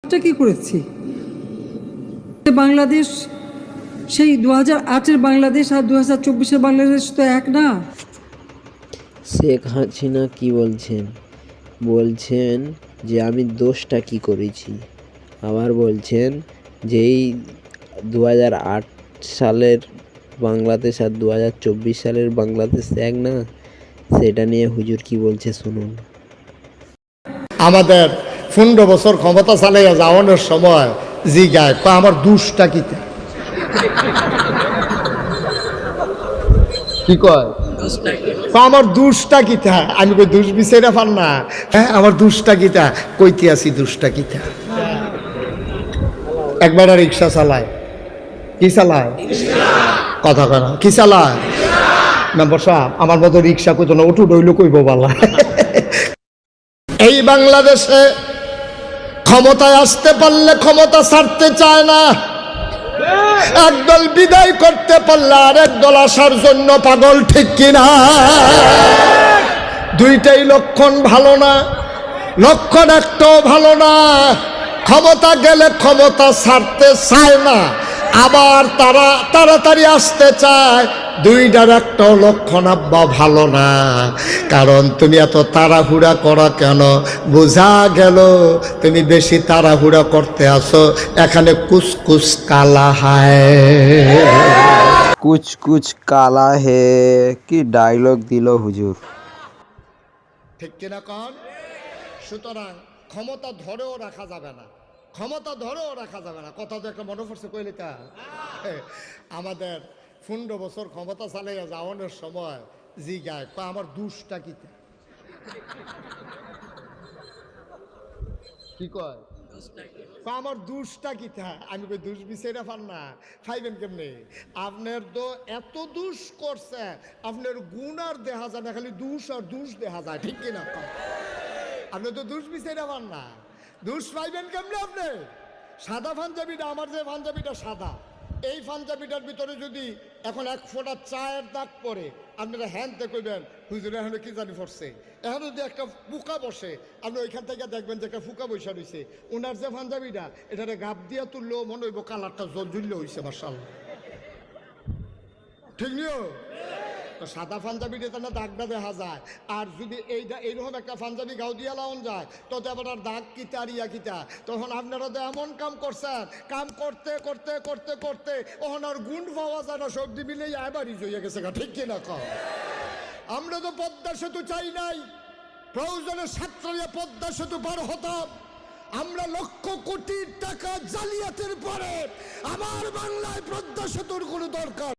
এটা কি করেছি? বাংলাদেশ সেই 2008-এর বাংলাদেশ আর 2024-এর বাংলাদেশ তো এক না। শেখ হাসিনা কি বলছেন? বলছেন যে আমি দোষটা কি করেছি, আবার বলছেন যে এই 2008 সালের বাংলাদেশ আর 2024 সালের বাংলাদেশ এক না। সেটা নিয়ে হুজুর কি বলছে শুনুন। আমাদের 15 বছর ক্ষমতা চালাইয়া যাওয়ানোর সময় জিগায় আমার দুষ্টা কিতা কি কয় আমার দুষ্টা কিতা, আমি কই দুষ বিচাইরা পার না। হ্যাঁ আমার দুষ্টা কিতা কইতে আছি, দুষ্টা কিতা। একবার রিক্সা চালায়, কি চালায় কথা কয় না, কি চালায় মেম্বার সাহেব আমার মতো রিক্সা কইতো না, উঠু ডইল কইব বালা। এই বাংলাদেশে ক্ষমতায় আসতে পারলে ক্ষমতা ছাড়তে চায় না, একদল বিদায় করতে পারলে আর একদল আসার জন্য পাগল, ঠিক কিনা? দুইটাই লক্ষণ ভালো না, লক্ষণ একটাও ভালো না। ক্ষমতা গেলে ক্ষমতা ছাড়তে চায় না, আবার তারা তাড়াতাড়ি আসতে চায়। দুইটার একটা লক্ষণ আব্বা ভালো না। কারণ তুমি এত তাড়াহুড়া করো কেন? বোঝা গেল তুমি বেশি তাড়াহুড়া করতে আসো, এখানে কুচকুচ কালা হায়। কুচ কুচ কালা হে, কি ডায়লগ দিল হুজুর। ঠিক কিনা কন? সুতরাং ক্ষমতা ধরেও রাখা যাবে না, ক্ষমতা ধরেও রাখা যাবে না। কথা তো একটা মনে পড়ছে কইলে তা আমাদের 15 বছর ক্ষমতা চালাইয়া যাওয়ানোর সময় জিগায় আমার দুষ্টা কিতা কি কয় আমার দুষ্টা কিতা, আমি কই দুষ বিচাইরা পার না, খাইবেন কেমনে? আপনার তো এত দুষ করছে, আপনার গুণ আর দেখা যায় না, খালি দুষ আর দুষ দেখা যায়, ঠিক কিনা? আপনি তো দুষ বিচাইরা পার না, দুষ পাইবেন কেমনে? আপনি সাদা পাঞ্জাবিটা, আমার যে পাঞ্জাবিটা সাদা, এই পাঞ্জাবিটার ভিতরে যদি এখন এক ফোঁটা চায়ের দাগ পরে, আপনারা হ্যান্ডতে কইবেন হুজুর এখানে কি জানি পড়ছে। এখন যদি একটা ফুকা বসে, আপনি ওইখান থেকে দেখবেন যে একটা ফুকা বসে রয়েছে। ওনার যে পাঞ্জাবিটা এটারে গাপ দিয়া তুললেও মনে হইব কালারটা জলজুল্য হয়েছে, মাশাআল্লাহ, ঠিক নিও? তো সাদা পাঞ্জাবিটা তো না দাগটা দেখা যায়, আর যদি এইরকম একটা পাঞ্জাবি গাও দিয়া লাউন যায় তো আবার দাগ কিতা আর ইয়া কিতা। তখন আপনারা তো এমন কাম করছেন, কাম করতে করতে করতে করতে ওখান আর গুণ পাওয়া যায় না, সবজি মিলে এবারই জইয়া গেছে, ঠিক কিনা কম? আমরা তো পদ্মা সেতু চাই নাই, প্রয়োজনে ছাত্রীরা পদ্মা সেতু পার হতাম। আমরা লক্ষ কোটি টাকা জালিয়াতের পরে আমার বাংলায় পদ্মা সেতুর কোনো দরকার